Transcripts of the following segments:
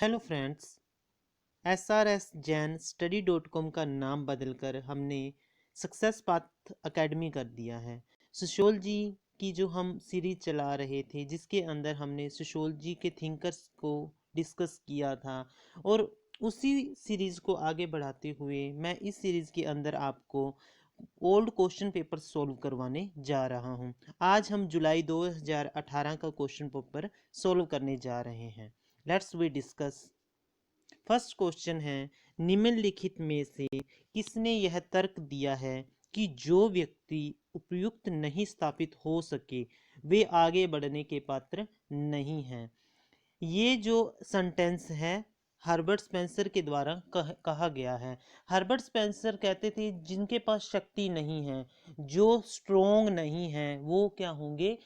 Hello friends, SRS Jain study.com का नाम बदलकर हमने सक्सेस पाथ अकेडमी कर दिया है। सोशियोलॉजी की जो हम सीरीज चला रहे थे जिसके अंदर हमने सोशियोलॉजी के थिंकर्स को डिस्कस किया था और उसी सीरीज को आगे बढ़ाते हुए मैं इस सीरीज के अंदर आपको ओल्ड क्वेश्चन पेपर सॉल्व करवाने जा रहा हूं। आज हम जुलाई 2018 का क्वेश्चन पेपर सॉल्व करने जा रहे हैं। Let's we discuss. First question है, निम्नलिखित में से किसने यह तर्क दिया है कि जो व्यक्ति उपयुक्त नहीं स्थापित हो सके वे आगे बढ़ने के पात्र नहीं हैं। ये जो सेंटेंस है हर्बर्ट स्पेंसर के द्वारा कहा गया है। हर्बर्ट स्पेंसर कहते थे जिनके पास शक्ति नहीं है, जो स्ट्रोंग नहीं है, वो क्या होंगे,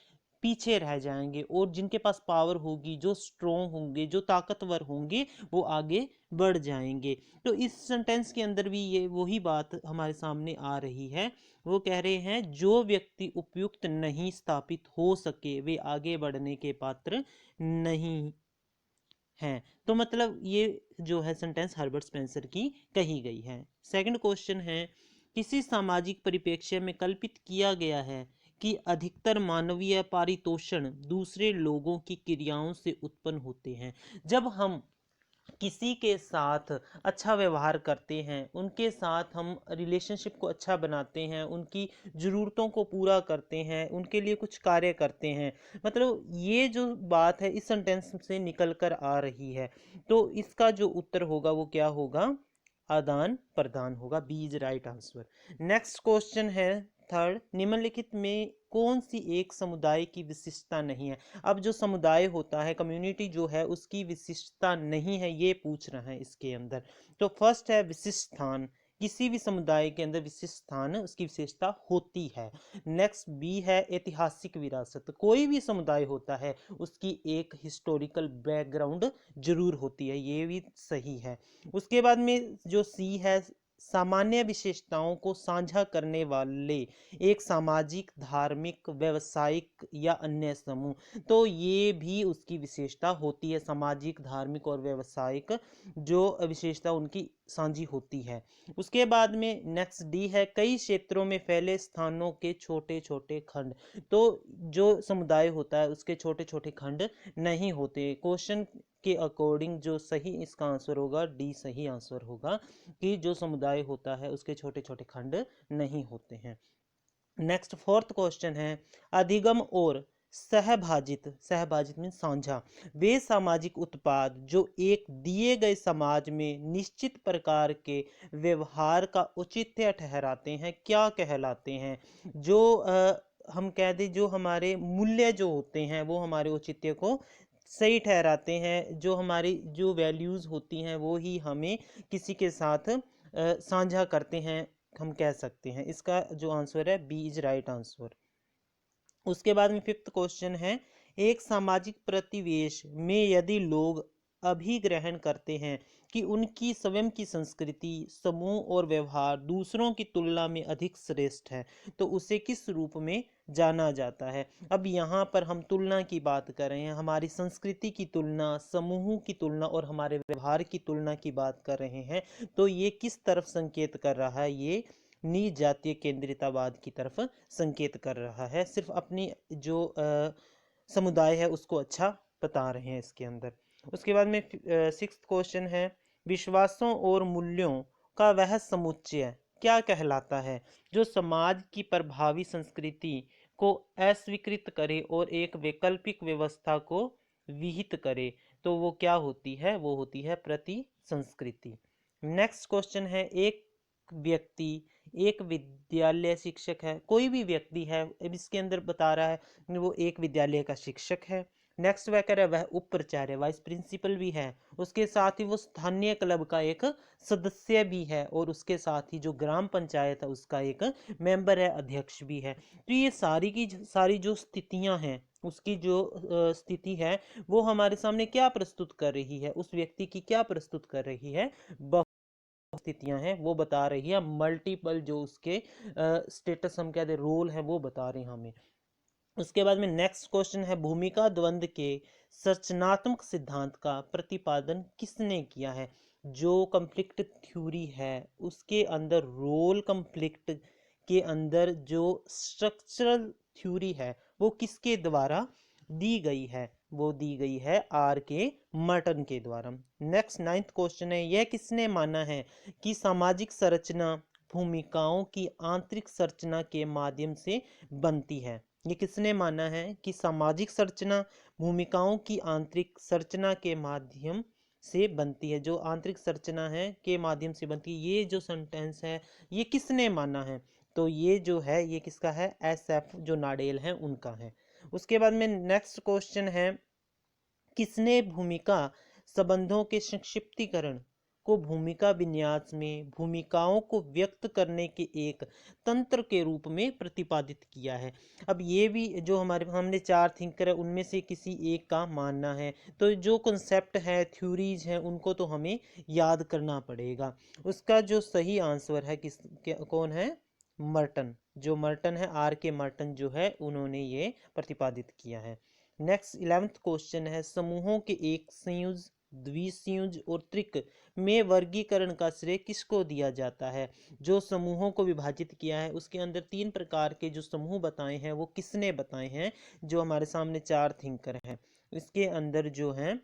पीछे रह जाएंगे, और जिनके पास पावर होगी, जो स्ट्रोंग होंगे, जो ताकतवर होंगे, वो आगे बढ़ जाएंगे। तो इस सेंटेंस के अंदर भी ये वही बात हमारे सामने आ रही है। वो कह रहे हैं जो व्यक्ति उपयुक्त नहीं स्थापित हो सके वे आगे बढ़ने के पात्र नहीं हैं। तो मतलब ये जो है सेंटेंस हर्बर्ट स्पेंसर की कही गई है। सेकंड क्वेश्चन है, किसी सामाजिक परिप्रेक्ष्य में कल्पित किया गया है कि अधिकतर मानवीय पारितोषण दूसरे लोगों की क्रियाओं से उत्पन्न होते हैं। जब हम किसी के साथ अच्छा व्यवहार करते हैं, उनके साथ हम रिलेशनशिप को अच्छा बनाते हैं, उनकी ज़रूरतों को पूरा करते हैं, उनके लिए कुछ कार्य करते हैं, मतलब ये जो बात है इस सेंटेंस से निकल कर आ रही है। तो इसका जो उत्तर होगा वो क्या होगा, आदान प्रदान होगा। B is right answer. Next question है थर्ड, निम्नलिखित में कौन सी एक समुदाय की विशिष्टता नहीं है। अब जो समुदाय होता है, कम्युनिटी जो है, उसकी विशिष्टता नहीं है, ये पूछ रहा है इसके अंदर। तो फर्स्ट है विशिष्ट स्थान। किसी भी समुदाय के अंदर विशिष्ट स्थान उसकी विशेषता होती है। नेक्स्ट बी है ऐतिहासिक विरासत। कोई भी समुदाय होता है उसकी एक हिस्टोरिकल बैकग्राउंड जरूर होती है, ये भी सही है। उसके बाद में जो सी है, सामान्य विशेषताओं को साझा करने वाले एक सामाजिक, धार्मिक, व्यवसायिक या अन्य समूह। तो ये भी उसकी विशेषता होती है, सामाजिक, धार्मिक और व्यवसायिक जो विशेषता उनकी साझी होती है। उसके बाद में नेक्स्ट डी है, कई क्षेत्रों में फैले स्थानों के छोटे छोटे खंड। तो जो समुदाय होता है उसके छोटे छोटे खंड नहीं होते। क्वेश्चन के अकॉर्डिंग जो सही इसका आंसर होगा डी सही आंसर होगा, कि जो समुदाय होता है उसके छोटे छोटे खंड नहीं होते हैं। नेक्स्ट फोर्थ क्वेश्चन है, अधिगम और सहभाजित, सहभाजित मीन साझा, वे सामाजिक उत्पाद जो एक दिए गए समाज में निश्चित प्रकार के व्यवहार का औचित्य ठहराते हैं, क्या कहलाते हैं। जो हम कह दें जो हमारे मूल्य जो होते हैं वो हमारे औचित्य को सही ठहराते हैं, जो हमारी जो वैल्यूज़ होती हैं वो ही हमें किसी के साथ साझा करते हैं, हम कह सकते हैं। इसका जो आंसर है बी इज राइट आंसर। उसके बाद में फिफ्थ क्वेश्चन है, एक सामाजिक प्रतिवेश में यदि लोग अभिग्रहण करते हैं कि उनकी स्वयं की संस्कृति, समूह और व्यवहार दूसरों की तुलना में अधिक श्रेष्ठ है, तो उसे किस रूप में जाना जाता है। अब यहाँ पर हम तुलना की बात कर रहे हैं, हमारी संस्कृति की तुलना, समूह की तुलना और हमारे व्यवहार की तुलना की बात कर रहे हैं। तो ये किस तरफ संकेत कर रहा है, ये निज जातीय केंद्रितावाद की तरफ संकेत कर रहा है। सिर्फ अपनी जो समुदाय है उसको अच्छा बता रहे हैं इसके अंदर। उसके बाद में सिक्स्थ क्वेश्चन है, विश्वासों और मूल्यों का वह समुच्चय क्या कहलाता है जो समाज की प्रभावी संस्कृति को अस्वीकृत करे और एक वैकल्पिक व्यवस्था को विहित करे। तो वो क्या होती है, वो होती है प्रति संस्कृति। नेक्स्ट क्वेश्चन है, एक व्यक्ति एक विद्यालय शिक्षक है, कोई भी व्यक्ति है, अब इसके अंदर बता रहा है वो एक विद्यालय का शिक्षक है। नेक्स्ट वह कह रहा है वह उप प्राचार्य, वाइस प्रिंसिपल भी है, उसके साथ ही वो स्थानीय क्लब का एक सदस्य भी है, और उसके साथ ही जो ग्राम पंचायत है उसका एक मेंबर है, अध्यक्ष भी है। तो ये सारी की सारी जो स्थितियां हैं, उसकी जो स्थिति है वो हमारे सामने क्या प्रस्तुत कर रही है, उस व्यक्ति की क्या प्रस्तुत कर रही है, स्थितियां हैं वो बता रही है। मल्टीपल जो उसके स्टेटस हम कहते हैं रोल है वो बता रहे हैं हमें। उसके बाद में नेक्स्ट क्वेश्चन है, भूमिका द्वंद्व के संरचनात्मक सिद्धांत का प्रतिपादन किसने किया है? जो कंफ्लिक्ट थ्योरी है उसके अंदर रोल कंफ्लिक्ट के अंदर जो स्ट्रक्चरल थ्योरी है वो किसके द्वारा दी गई है? वो दी गई है आर के मर्टन के द्वारा। नेक्स्ट 9th क्वेश्चन है, यह किसने माना है कि सामाजिक संरचना भूमिकाओं की आंतरिक संरचना के माध्यम से बनती है? ये किसने माना है कि सामाजिक संरचना भूमिकाओं की आंतरिक संरचना के माध्यम से बनती है? जो आंतरिक संरचना है के माध्यम से बनती है, ये जो सेंटेंस है ये किसने माना है? तो ये जो है ये किसका है? SF जो नाडेल है उनका है। उसके बाद में नेक्स्ट क्वेश्चन है, किसने भूमिका संबंधों के संक्षिप्तीकरण को भूमिका विन्यास में भूमिकाओं को व्यक्त करने के एक तंत्र के रूप में प्रतिपादित किया है? अब ये भी जो हमने 4 थिंकर है उनमें से किसी एक का मानना है, तो जो कॉन्सेप्ट है थ्योरीज हैं उनको तो हमें याद करना पड़ेगा। उसका जो सही आंसर है कौन है? मर्टन। जो मर्टन है आर के मर्टन जो है उन्होंने ये प्रतिपादित किया है। नेक्स्ट 11th क्वेश्चन है, समूहों के एक संयुज द्विसंयुज और त्रिक में वर्गीकरण का श्रेय किसको दिया जाता है? जो समूहों को विभाजित किया है उसके अंदर 3 प्रकार के जो समूह बताए हैं वो किसने बताए हैं? जो हमारे सामने 4 थिंकर हैं। इसके अंदर जो है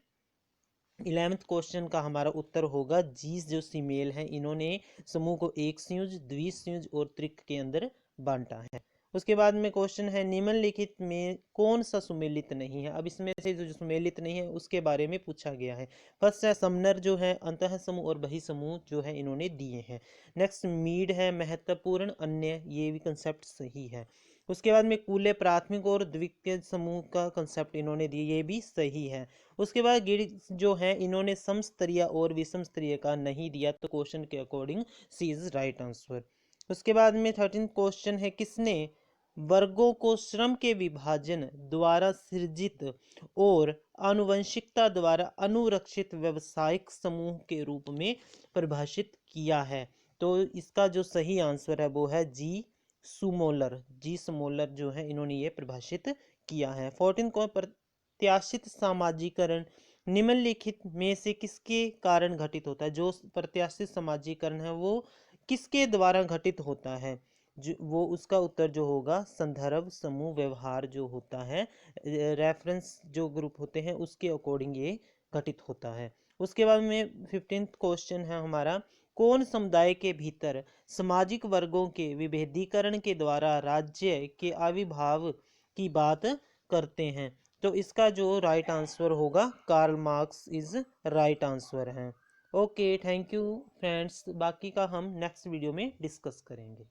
11th क्वेश्चन का हमारा उत्तर होगा जी जो सीमेल है इन्होंने समूह को एक संयुज द्विसंयुज और त्रिक के अंदर बांटा है। उसके बाद में क्वेश्चन है, निम्नलिखित में कौन सा सुमेलित नहीं है? अब इसमें से जो सुमेलित नहीं है उसके बारे में पूछा गया है। फर्स्ट है समनर जो है अंतः समूह और बहि समूह जो है इन्होंने दिए हैं। नेक्स्ट मीड है महत्वपूर्ण अन्य, ये भी कंसेप्ट सही है। उसके बाद में कूले प्राथमिक और द्वितीय समूह का कंसेप्ट इन्होंने दिए, ये भी सही है। उसके बाद गिड्स जो है इन्होंने समस्तरीय और विषम स्तरीय का नहीं दिया, तो क्वेश्चन के according C is right answer. उसके बाद में 13th क्वेश्चन है, किसने वर्गों को श्रम के विभाजन द्वारा सृजित और आनुवंशिकता द्वारा अनुरक्षित व्यावसायिक समूह के रूप में परिभाषित किया है? तो इसका जो सही आंसर है वो है जी सुमोलर जो है इन्होंने ये परिभाषित किया है। 14 को प्रत्याशित सामाजिकरण निम्नलिखित में से किसके कारण घटित होता है? जो प्रत्याशित सामाजिकरण है वो किसके द्वारा घटित होता है? जो वो उसका उत्तर जो होगा संदर्भ समूह व्यवहार जो होता है, रेफरेंस जो ग्रुप होते हैं उसके अकॉर्डिंग ये घटित होता है। उसके बाद में 15th क्वेश्चन है हमारा, कौन समुदाय के भीतर सामाजिक वर्गों के विभेदीकरण के द्वारा राज्य के आविर्भाव की बात करते हैं? तो इसका जो राइट आंसर होगा Karl Marx is right answer है। ओके, थैंक यू फ्रेंड्स, बाकी का हम नेक्स्ट वीडियो में डिस्कस करेंगे।